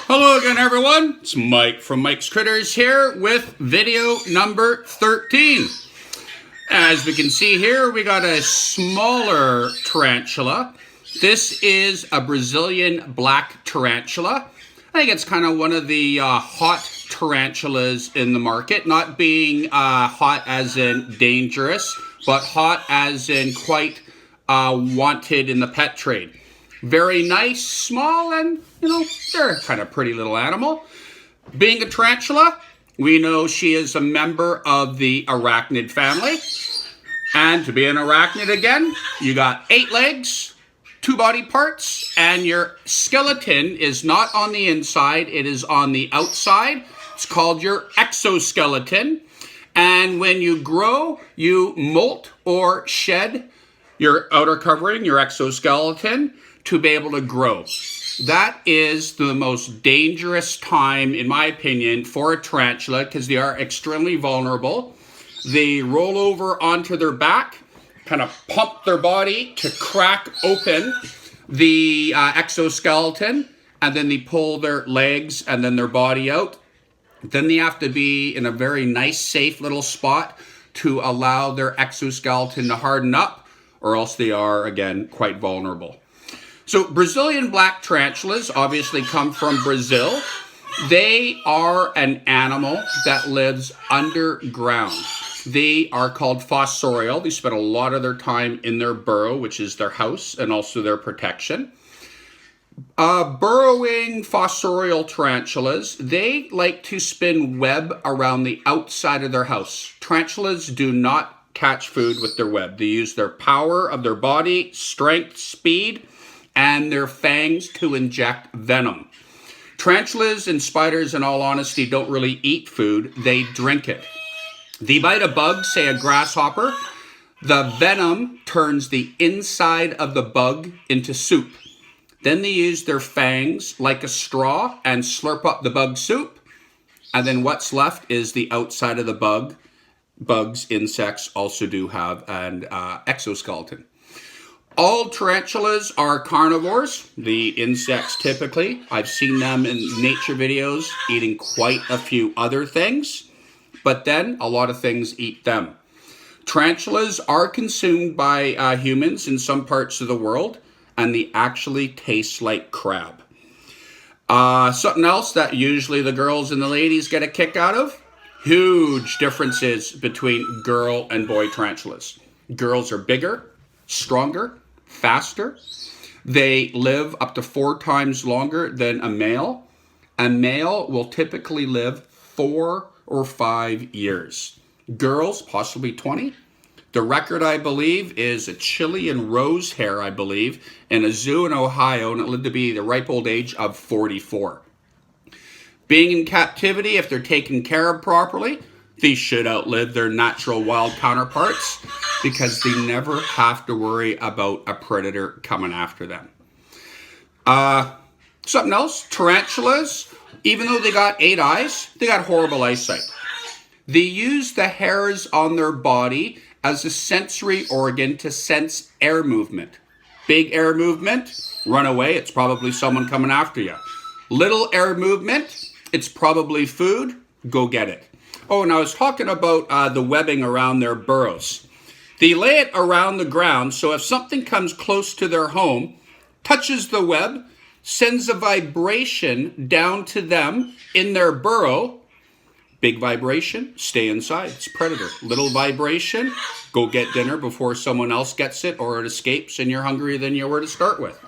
Hello again, everyone. It's Mike from Mike's Critters here with video number 13. As we can see here, we got a smaller tarantula. This is a Brazilian black tarantula. I think it's kind of one of the hot tarantulas in the market. Not being hot as in dangerous, but hot as in quite wanted in the pet trade. Very nice, small, and, they're kind of pretty little animal. Being a tarantula, we know she is a member of the arachnid family. And to be an arachnid again, you got 8 legs, 2 body parts, and your skeleton is not on the inside, it is on the outside. It's called your exoskeleton. And when you grow, you molt or shed your outer covering, your exoskeleton, to be able to grow. That is the most dangerous time, in my opinion, for a tarantula because they are extremely vulnerable. They roll over onto their back, kind of pump their body to crack open the exoskeleton, and then they pull their legs and then their body out. Then they have to be in a very nice, safe little spot to allow their exoskeleton to harden up, or else they are, again, quite vulnerable. So Brazilian black tarantulas obviously come from Brazil. They are an animal that lives underground. They are called fossorial. They spend a lot of their time in their burrow, which is their house and also their protection. Burrowing fossorial tarantulas, they like to spin web around the outside of their house. Tarantulas do not catch food with their web. They use their power of their body, strength, speed, and their fangs to inject venom. Tarantulas and spiders, in all honesty, don't really eat food. They drink it. They bite a bug, say a grasshopper. The venom turns the inside of the bug into soup. Then they use their fangs like a straw and slurp up the bug soup. And then what's left is the outside of the bug. Bugs, insects also do have an exoskeleton. All tarantulas are carnivores, the insects typically. I've seen them in nature videos eating quite a few other things, but then a lot of things eat them. Tarantulas are consumed by humans in some parts of the world, and they actually taste like crab. Something else that usually the girls and the ladies get a kick out of, huge differences between girl and boy tarantulas. Girls are bigger, stronger, faster. They live up to 4 times longer than a male. A male will typically live 4 or 5 years. Girls, possibly 20. The record, I believe, is a Chilean rose hare, I believe, in a zoo in Ohio, and it lived to be the ripe old age of 44. Being in captivity, if they're taken care of properly, these should outlive their natural wild counterparts because they never have to worry about a predator coming after them. Something else, tarantulas, even though they got 8 eyes, they got horrible eyesight. They use the hairs on their body as a sensory organ to sense air movement. Big air movement, run away, it's probably someone coming after you. Little air movement, it's probably food, go get it. Oh, and I was talking about the webbing around their burrows. They lay it around the ground, so if something comes close to their home, touches the web, sends a vibration down to them in their burrow. Big vibration, stay inside. It's predator. Little vibration, go get dinner before someone else gets it or it escapes and you're hungrier than you were to start with.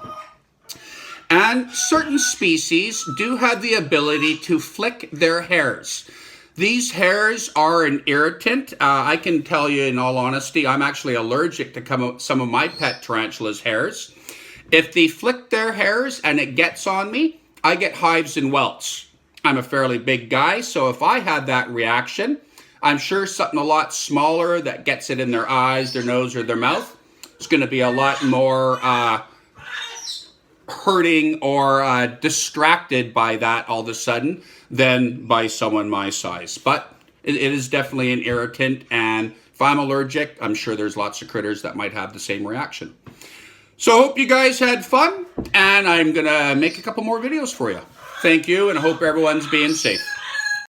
And certain species do have the ability to flick their hairs. These hairs are an irritant. I can tell you in all honesty, I'm actually allergic to some of my pet tarantula's hairs. If they flick their hairs and it gets on me, I get hives and welts. I'm a fairly big guy, so if I had that reaction, I'm sure something a lot smaller that gets it in their eyes, their nose, or their mouth is going to be a lot more hurting or distracted by that all of a sudden than by someone my size. But it is definitely an irritant, and if I'm allergic, I'm sure there's lots of critters that might have the same reaction. So I hope you guys had fun, and I'm going to make a couple more videos for you. Thank you, and I hope everyone's being safe.